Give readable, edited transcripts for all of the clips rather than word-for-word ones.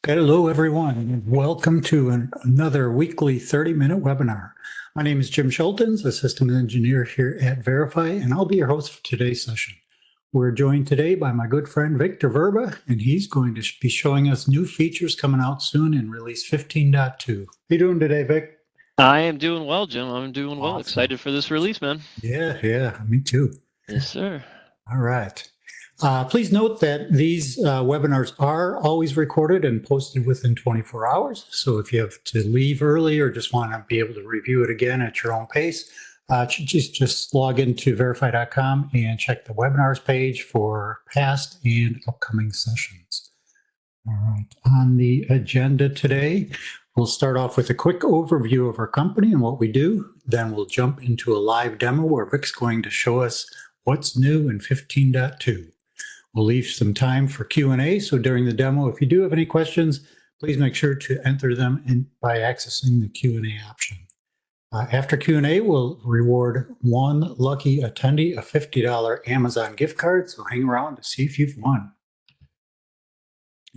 Hello, everyone, and welcome to another weekly 30-minute webinar. My name is Jim Schultens, a system engineer here at Variphy, and I'll be your host for today's session. We're joined today by my good friend Victor Verba, and he's going to be showing us new features coming out soon in release 15.2. How you doing today, Vic? I am doing well, Jim. I'm doing well. Awesome. Excited for this release, man. Yeah, me too. Yes, sir. All right. Please note that these webinars are always recorded and posted within 24 hours. So if you have to leave early or just want to be able to review it again at your own pace, just log into verify.com and check the webinars page for past and upcoming sessions. All right. On the agenda today, we'll start off with a quick overview of our company and what we do. Then we'll jump into a live demo where Vic's going to show us what's new in 15.2. We'll leave some time for Q&A, so during the demo, if you do have any questions, please make sure to enter them in by accessing the Q&A option. After Q&A, we'll reward one lucky attendee a $50 Amazon gift card, so hang around to see if you've won.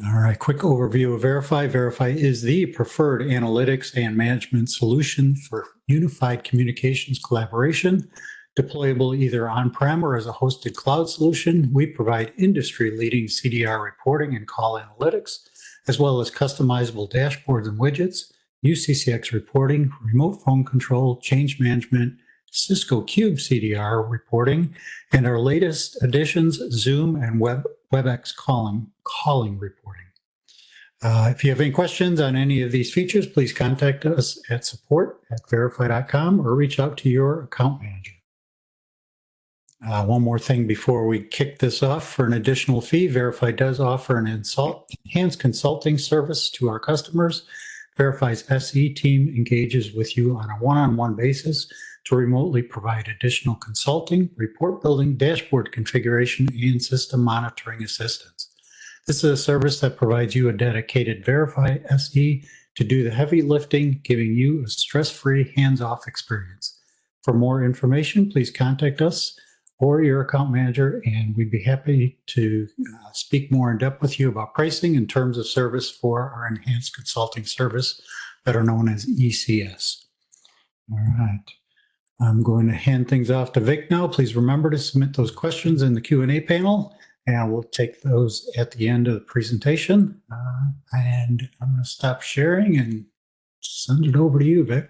All right, quick overview of Variphy. Variphy is the preferred analytics and management solution for unified communications collaboration. Deployable either on-prem or as a hosted cloud solution, we provide industry-leading CDR reporting and call analytics, as well as customizable dashboards and widgets, UCCX reporting, remote phone control, change management, Cisco Cube CDR reporting, and our latest additions, Zoom and Webex calling reporting. If you have any questions on any of these features, please contact us at support@verify.com or reach out to your account manager. One more thing before we kick this off. For an additional fee, Variphy does offer an enhanced consulting service to our customers. Variphy's SE team engages with you on a one-on-one basis to remotely provide additional consulting, report building, dashboard configuration, and system monitoring assistance. This is a service that provides you a dedicated Variphy SE to do the heavy lifting, giving you a stress-free, hands-off experience. For more information, please contact us or your account manager, and we'd be happy to speak more in depth with you about pricing and terms of service for our enhanced consulting service that are known as ECS. All right. I'm going to hand things off to Vic now. Please remember to submit those questions in the Q&A panel, and we'll take those at the end of the presentation. And I'm going to stop sharing and send it over to you, Vic.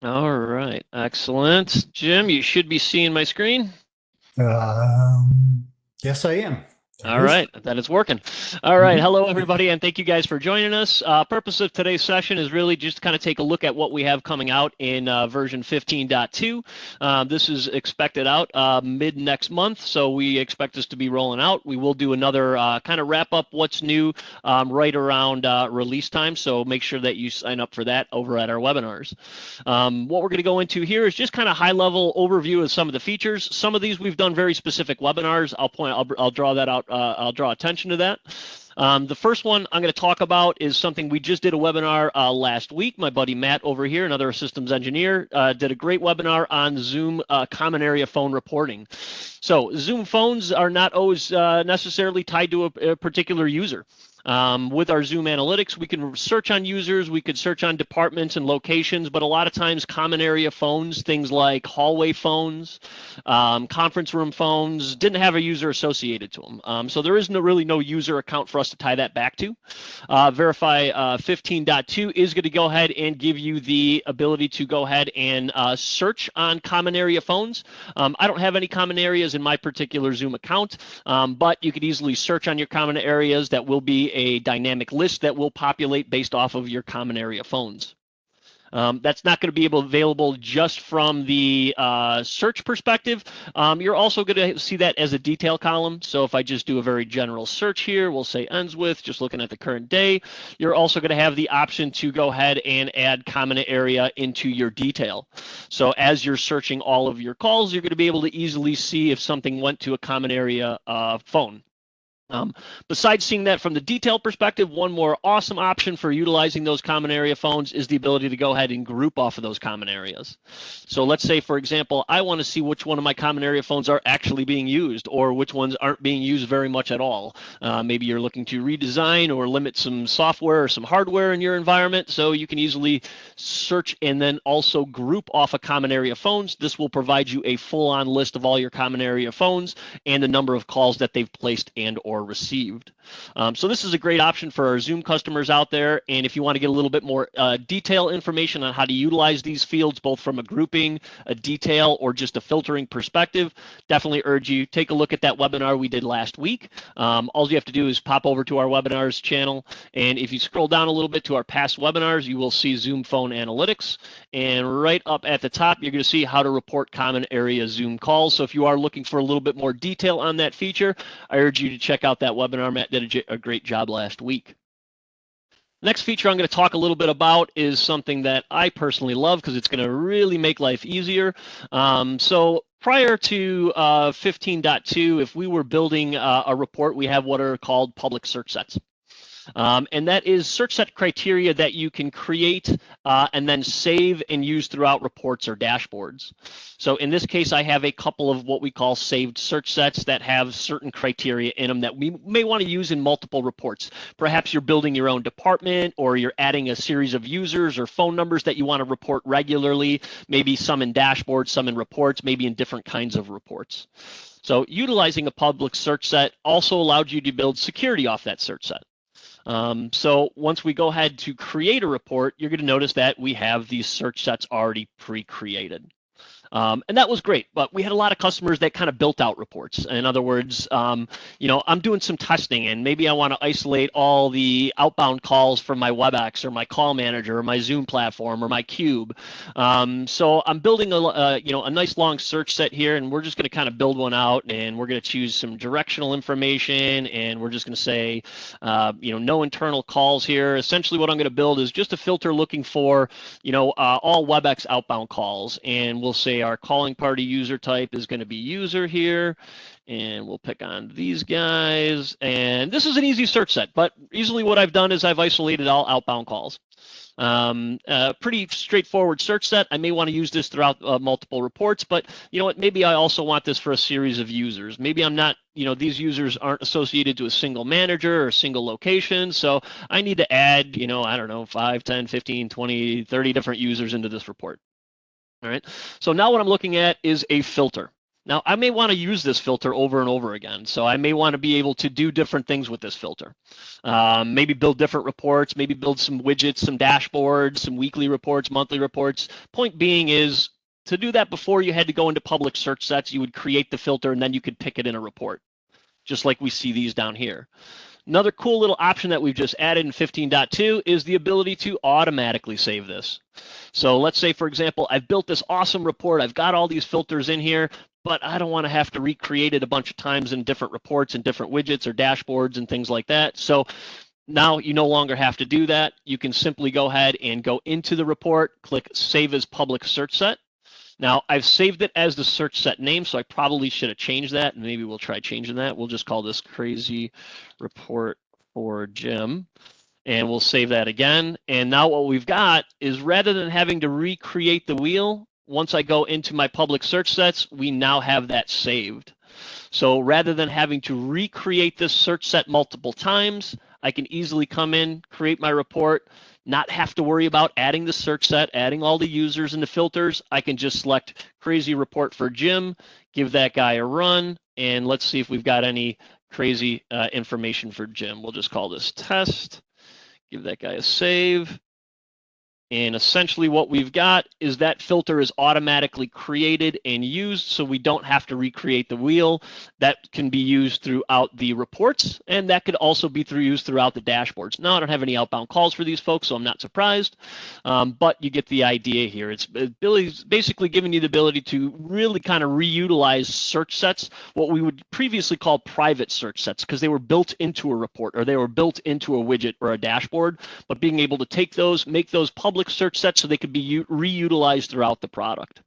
All right. Excellent. Jim, you should be seeing my screen. Yes, I am. All right, that is working. All right, hello everybody, and thank you guys for joining us. Purpose of today's session is really just to kind of take a look at what we have coming out in version 15.2. This is expected out mid next month, so we expect this to be rolling out. We will do another kind of wrap up what's new right around release time, so make sure that you sign up for that over at our webinars. What we're going to go into here is just kind of high level overview of some of the features. Some of these we've done very specific webinars. I'll draw that out. I'll draw attention to that. The first one I'm going to talk about is something we just did a webinar last week. My buddy Matt over here, another systems engineer, did a great webinar on Zoom common area phone reporting. So Zoom phones are not always necessarily tied to a particular user. With our Zoom analytics, we can search on users, we could search on departments and locations, but a lot of times common area phones, things like hallway phones, conference room phones, didn't have a user associated to them. So there is really no user account for us to tie that back to. Variphy 15.2 is going to go ahead and give you the ability to go ahead and search on common area phones. I don't have any common areas in my particular Zoom account, but you could easily search on your common areas. That will be a dynamic list that will populate based off of your common area phones. That's not going to be available just from the search perspective. You're also going to see that as a detail column. So if I just do a very general search here, we'll say ends with, just looking at the current day, you're also going to have the option to go ahead and add common area into your detail. So as you're searching all of your calls, you're going to be able to easily see if something went to a common area phone. Besides seeing that from the detail perspective, one more awesome option for utilizing those common area phones is the ability to go ahead and group off of those common areas. So let's say, for example, I want to see which one of my common area phones are actually being used or which ones aren't being used very much at all. Maybe you're looking to redesign or limit some software or some hardware in your environment, so you can easily search and then also group off of common area phones. This will provide you a full-on list of all your common area phones and the number of calls that they've placed and or received. So this is a great option for our Zoom customers out there. And if you want to get a little bit more detailed information on how to utilize these fields, both from a grouping, a detail, or just a filtering perspective, definitely urge you take a look at that webinar we did last week. All you have to do is pop over to our webinars channel. And if you scroll down a little bit to our past webinars, you will see Zoom Phone Analytics. And right up at the top, you're going to see how to report common area Zoom calls. So if you are looking for a little bit more detail on that feature, I urge you to check out that webinar. Matt did a great job last week. Next feature I'm going to talk a little bit about is something that I personally love because it's going to really make life easier. So prior to 15.2, if we were building a report, we have what are called public search sets. And that is search set criteria that you can create and then save and use throughout reports or dashboards. So in this case, I have a couple of what we call saved search sets that have certain criteria in them that we may want to use in multiple reports. Perhaps you're building your own department, or you're adding a series of users or phone numbers that you want to report regularly, maybe some in dashboards, some in reports, maybe in different kinds of reports. So utilizing a public search set also allowed you to build security off that search set. So once we go ahead to create a report, you're going to notice that we have these search sets already pre-created. And that was great, but we had a lot of customers that kind of built out reports. In other words, you know, I'm doing some testing and maybe I want to isolate all the outbound calls from my Webex or my call manager or my Zoom platform or my Cube. So I'm building a nice long search set here, and we're just going to kind of build one out, and we're going to choose some directional information, and we're just going to say, no internal calls here. Essentially what I'm going to build is just a filter looking for, all Webex outbound calls, and we'll say our calling party user type is going to be user here, and we'll pick on these guys. And this is an easy search set, but easily what I've done is I've isolated all outbound calls. Pretty straightforward search set. I may want to use this throughout multiple reports, but you know what, maybe I also want this for a series of users. Maybe I'm not, these users aren't associated to a single manager or a single location, so I need to add, I don't know, 5, 10, 15, 20, 30 different users into this report. All right, so now what I'm looking at is a filter. Now, I may want to use this filter over and over again, so I may want to be able to do different things with this filter. Maybe build different reports, maybe build some widgets, some dashboards, some weekly reports, monthly reports. Point being is, to do that before you had to go into public search sets, you would create the filter and then you could pick it in a report, just like we see these down here. Another cool little option that we've just added in 15.2 is the ability to automatically save this. So let's say, for example, I've built this awesome report. I've got all these filters in here, but I don't want to have to recreate it a bunch of times in different reports and different widgets or dashboards and things like that. So now you no longer have to do that. You can simply go ahead and go into the report, click Save as Public Search Set. Now, I've saved it as the search set name, so I probably should have changed that, and maybe we'll try changing that. We'll just call this Crazy Report for Jim, and we'll save that again. And now what we've got is, rather than having to recreate the wheel, once I go into my public search sets, we now have that saved. So rather than having to recreate this search set multiple times, I can easily come in, create my report, not have to worry about adding the search set, adding all the users and the filters. I can just select Crazy Report for Jim, give that guy a run, and let's see if we've got any crazy information for Jim. We'll just call this test, give that guy a save. And essentially what we've got is that filter is automatically created and used, so we don't have to recreate the wheel. That can be used throughout the reports, and that could also be used throughout the dashboards. Now, I don't have any outbound calls for these folks, so I'm not surprised, but you get the idea here. It's basically giving you the ability to really kind of reutilize search sets, what we would previously call private search sets, because they were built into a report or they were built into a widget or a dashboard, but being able to take those, make those public search sets so they could be reutilized throughout the product.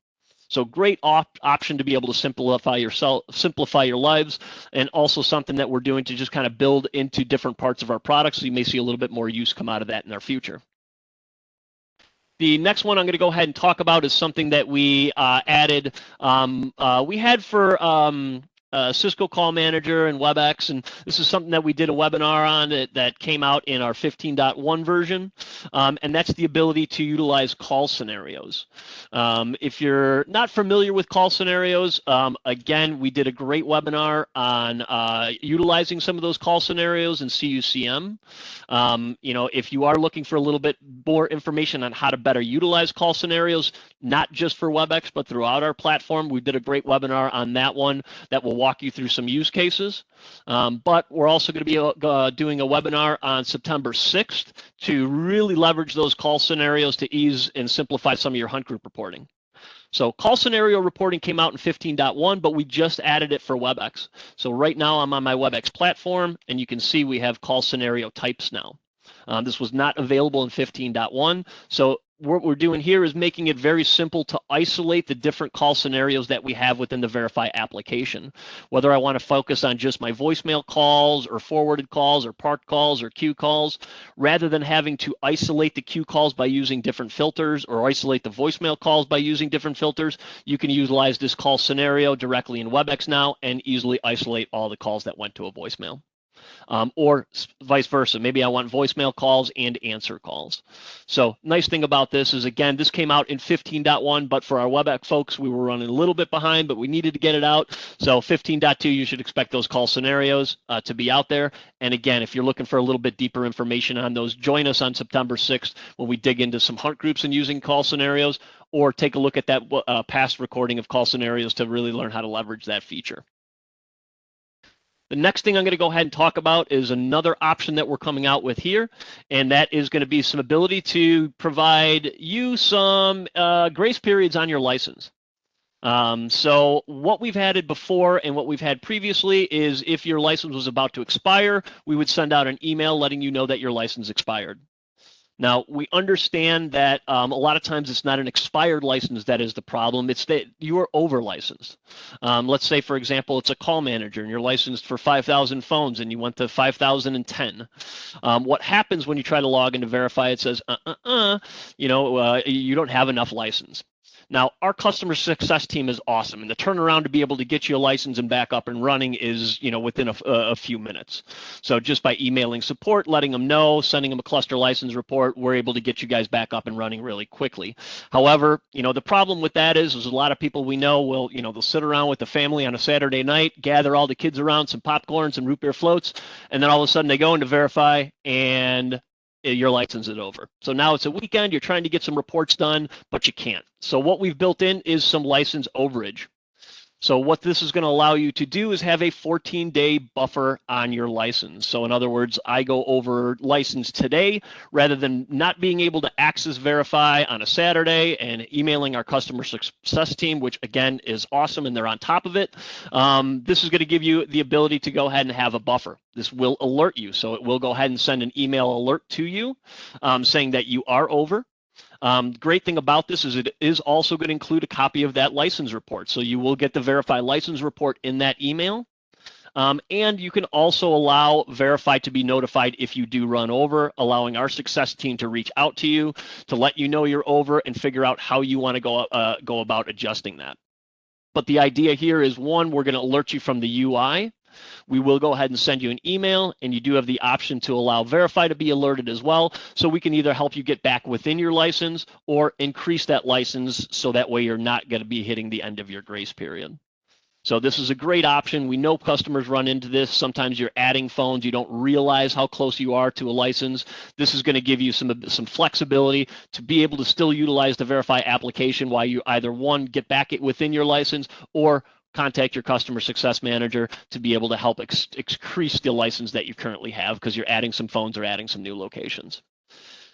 So great option to be able to simplify your lives, and also something that we're doing to just kind of build into different parts of our products. So you may see a little bit more use come out of that in our future. The next one I'm going to go ahead and talk about is something that we added. We had for Cisco Call Manager and Webex, and this is something that we did a webinar on that came out in our 15.1 version, and that's the ability to utilize call scenarios. If you're not familiar with call scenarios, again, we did a great webinar on utilizing some of those call scenarios in CUCM. If you are looking for a little bit more information on how to better utilize call scenarios, not just for Webex, but throughout our platform, we did a great webinar on that one that will walk you through some use cases. But we're also going to be doing a webinar on September 6th to really leverage those call scenarios to ease and simplify some of your hunt group reporting. So call scenario reporting came out in 15.1, but we just added it for Webex. So right now I'm on my Webex platform, and you can see we have call scenario types now. This was not available in 15.1. So what we're doing here is making it very simple to isolate the different call scenarios that we have within the Variphy application. Whether I want to focus on just my voicemail calls or forwarded calls or parked calls or queue calls, rather than having to isolate the queue calls by using different filters or isolate the voicemail calls by using different filters, you can utilize this call scenario directly in Webex now and easily isolate all the calls that went to a voicemail. Or vice versa. Maybe I want voicemail calls and answer calls. So nice thing about this is, again, this came out in 15.1, but for our Webex folks, we were running a little bit behind, but we needed to get it out. So 15.2, you should expect those call scenarios to be out there. And again, if you're looking for a little bit deeper information on those, join us on September 6th when we dig into some hunt groups and using call scenarios, or take a look at that past recording of call scenarios to really learn how to leverage that feature. The next thing I'm going to go ahead and talk about is another option that we're coming out with here, and that is going to be some ability to provide you some grace periods on your license. So what we've had before and what we've had previously is if your license was about to expire, we would send out an email letting you know that your license expired. Now, we understand that a lot of times it's not an expired license that is the problem. It's that you are over licensed. Let's say, for example, it's a call manager and you're licensed for 5,000 phones and you went to 5,010. What happens when you try to log into Variphy? It says, you don't have enough license. Now, our customer success team is awesome, and the turnaround to be able to get you a license and back up and running is, within a few minutes. So just by emailing support, letting them know, sending them a cluster license report, we're able to get you guys back up and running really quickly. However, the problem with that is a lot of people we know will, they'll sit around with the family on a Saturday night, gather all the kids around, some popcorn, some root beer floats, and then all of a sudden they go into Variphy and your license is over. So now it's a weekend, you're trying to get some reports done, but you can't. So what we've built in is some license overage. So what this is going to allow you to do is have a 14-day buffer on your license. So in other words, I go over license today rather than not being able to access Variphy on a Saturday and emailing our customer success team, which again is awesome and they're on top of it. This is going to give you the ability to go ahead and have a buffer. This will alert you. So it will go ahead and send an email alert to you saying that you are over. The great thing about this is it is also going to include a copy of that license report. So you will get the Variphy license report in that email. And you can also allow Variphy to be notified if you do run over, allowing our success team to reach out to you to let you know you're over and figure out how you want to go about adjusting that. But the idea here is, one, we're going to alert you from the UI. We will go ahead and send you an email, and you do have the option to allow Variphy to be alerted as well. So we can either help you get back within your license or increase that license so that way you're not going to be hitting the end of your grace period. So this is a great option. We know customers run into this. Sometimes you're adding phones, you don't realize how close you are to a license. This is going to give you some flexibility to be able to still utilize the Variphy application while you either, one, get back within your license, or contact your customer success manager to be able to help increase the license that you currently have because you're adding some phones or adding some new locations.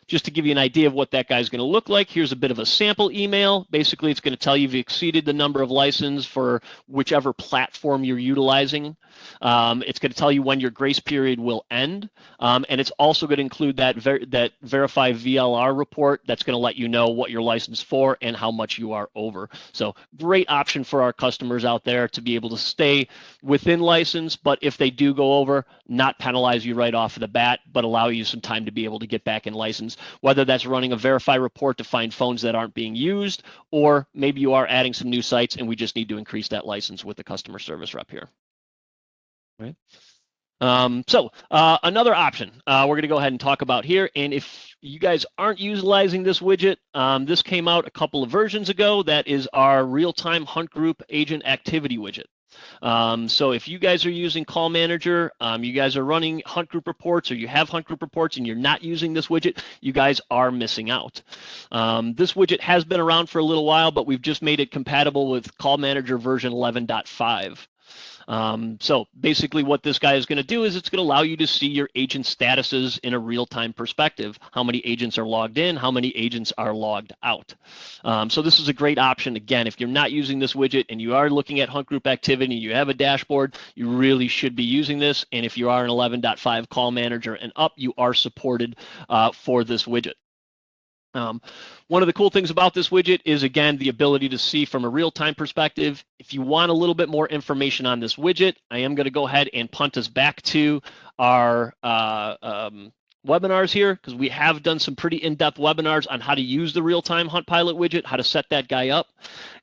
just to give you an idea of what that guy's going to look like, here's a bit of a sample email. Basically, it's going to tell you if you exceeded the number of license for whichever platform you're utilizing. It's going to tell you when your grace period will end, and it's also going to include that Variphy VLR report that's going to let you know what you're licensed for and how much you are over. So great option for our customers out there to be able to stay within license, but if they do go over, not penalize you right off of the bat, but allow you some time to be able to get back in license, whether that's running a Variphy report to find phones that aren't being used, or maybe you are adding some new sites and we just need to increase that license with the customer service rep here. Right. Another option we're going to go ahead and talk about here, and if you guys aren't utilizing this widget, this came out a couple of versions ago. That is our real-time hunt group agent activity widget. So if you guys are using Call Manager, you guys are running hunt group reports, or you have hunt group reports and you're not using this widget, you guys are missing out. This widget has been around for a little while, but we've just made it compatible with Call Manager version 11.5. So basically what this guy is going to do is it's going to allow you to see your agent statuses in a real-time perspective. How many agents are logged in, how many agents are logged out. So this is a great option. Again, if you're not using this widget and you are looking at hunt group activity, you have a dashboard, you really should be using this. And if you are an 11.5 Call Manager and up, you are supported for this widget. One of the cool things about this widget is, again, the ability to see from a real-time perspective. If you want a little bit more information on this widget, I am going to go ahead and punt us back to our webinars here, because we have done some pretty in-depth webinars on how to use the real-time Hunt Pilot widget, how to set that guy up.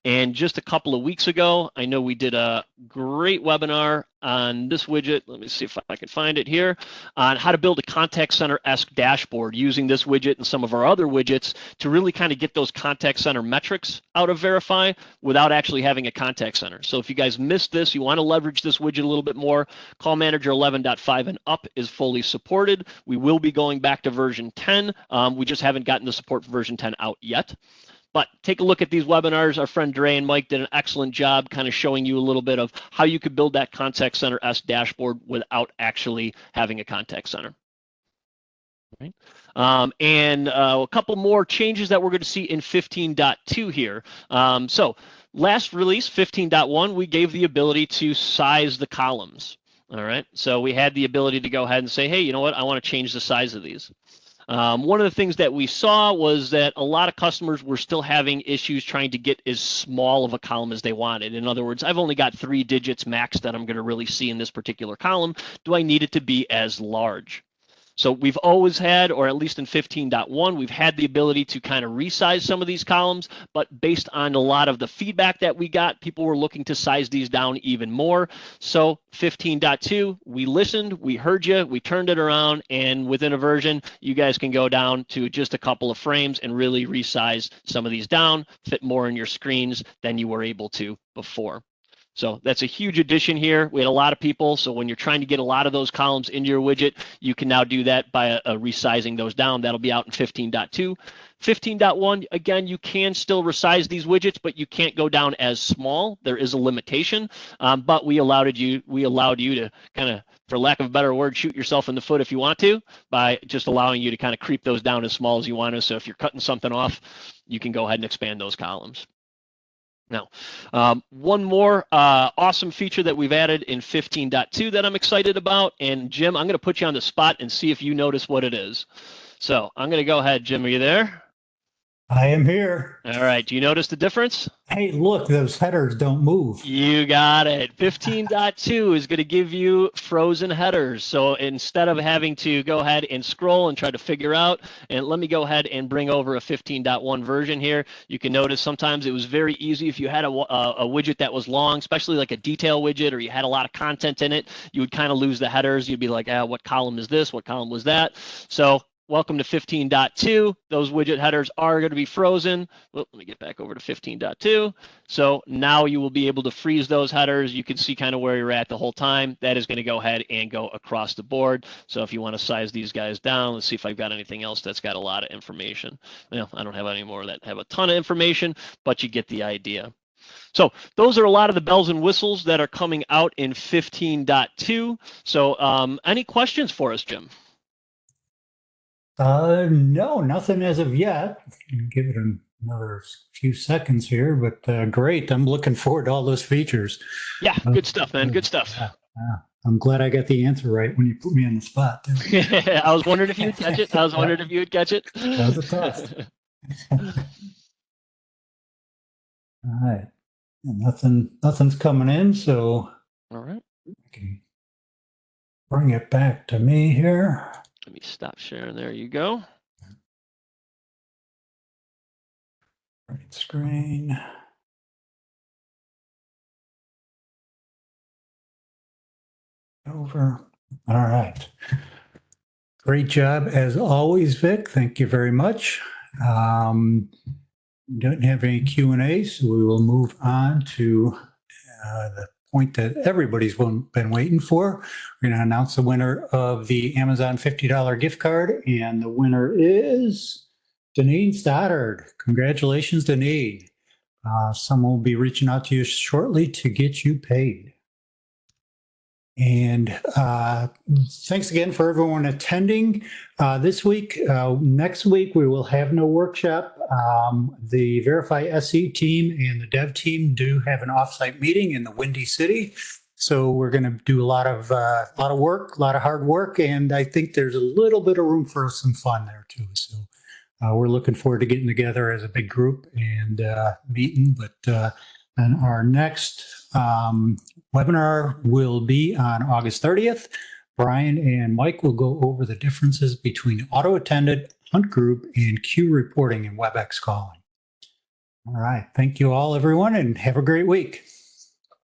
And just a couple of weeks ago, I know we did a great webinar on this widget. Let me see if I can find it here, on how to build a contact center-esque dashboard using this widget and some of our other widgets to really kind of get those contact center metrics out of Variphy without actually having a contact center. So if you guys missed this, you want to leverage this widget a little bit more, Call Manager 11.5 and up is fully supported. We will be going back to version 10. We just haven't gotten the support for version 10 out yet. But take a look at these webinars. Our friend Dre and Mike did an excellent job kind of showing you a little bit of how you could build that contact center-esque dashboard without actually having a contact center. Right. And a couple more changes that we're going to see in 15.2 here. So last release, 15.1, we gave the ability to size the columns. All right. So we had the ability to go ahead and say, hey, you know what? I want to change the size of these. One of the things that we saw was that a lot of customers were still having issues trying to get as small of a column as they wanted. In other words, I've only got 3 digits max that I'm going to really see in this particular column. Do I need it to be as large? So we've always had, or at least in 15.1, we've had the ability to kind of resize some of these columns, but based on a lot of the feedback that we got, people were looking to size these down even more. So 15.2, we listened, we heard you, we turned it around, and within a version, you guys can go down to just a couple of frames and really resize some of these down, fit more in your screens than you were able to before. So that's a huge addition here. We had a lot of people. So when you're trying to get a lot of those columns into your widget, you can now do that by resizing those down. That'll be out in 15.2. 15.1, again, you can still resize these widgets, but you can't go down as small. There is a limitation, but we allowed you to kind of, for lack of a better word, shoot yourself in the foot if you want to, by just allowing you to kind of creep those down as small as you want to. So if you're cutting something off, you can go ahead and expand those columns. Now, one more awesome feature that we've added in 15.2 that I'm excited about, and Jim, I'm going to put you on the spot and see if you notice what it is. So I'm going to go ahead. Jim, are you there? I am here. All right. Do you notice the difference? Hey, look, those headers don't move. You got it. 15.2 is going to give you frozen headers. So instead of having to go ahead and scroll and try to figure out, and let me go ahead and bring over a 15.1 version here. You can notice sometimes it was very easy if you had a widget that was long, especially like a detail widget, or you had a lot of content in it, you would kind of lose the headers. You'd be like, what column is this? What column was that? So welcome to 15.2. Those widget headers are going to be frozen. Well, let me get back over to 15.2. So now you will be able to freeze those headers. You can see kind of where you're at the whole time. That is going to go ahead and go across the board. So if you want to size these guys down, let's see if I've got anything else that's got a lot of information. Well, I don't have any more that have a ton of information, but you get the idea. So those are a lot of the bells and whistles that are coming out in 15.2. So any questions for us, Jim? No, nothing as of yet. Give it another few seconds here, but great. I'm looking forward to all those features. Yeah, good stuff, man. Good stuff. Yeah. I'm glad I got the answer right when you put me on the spot. I was wondering if you'd catch it. I was wondering if you would catch it. That was a test. All right. Nothing's coming in, so All right. I can bring it back to me here. Let me stop sharing. There you go. Right screen. Over. All right. Great job as always, Vic. Thank you very much. Don't have any Q&A, so we will move on to the point that everybody's been waiting for. We're going to announce the winner of the Amazon $50 gift card, and the winner is Deneen Stoddard. Congratulations, Deneen. Someone will be reaching out to you shortly to get you paid. And thanks again for everyone attending this week. Next week, we will have no workshop. The Verify SE team and the dev team do have an offsite meeting in the Windy City. So we're going to do a lot of work, a lot of hard work, and I think there's a little bit of room for some fun there too. So we're looking forward to getting together as a big group and meeting. But and our next webinar will be on August 30th. Brian and Mike will go over the differences between auto-attended, hunt group, and queue reporting in Webex Calling. All right. Thank you all, everyone, and have a great week.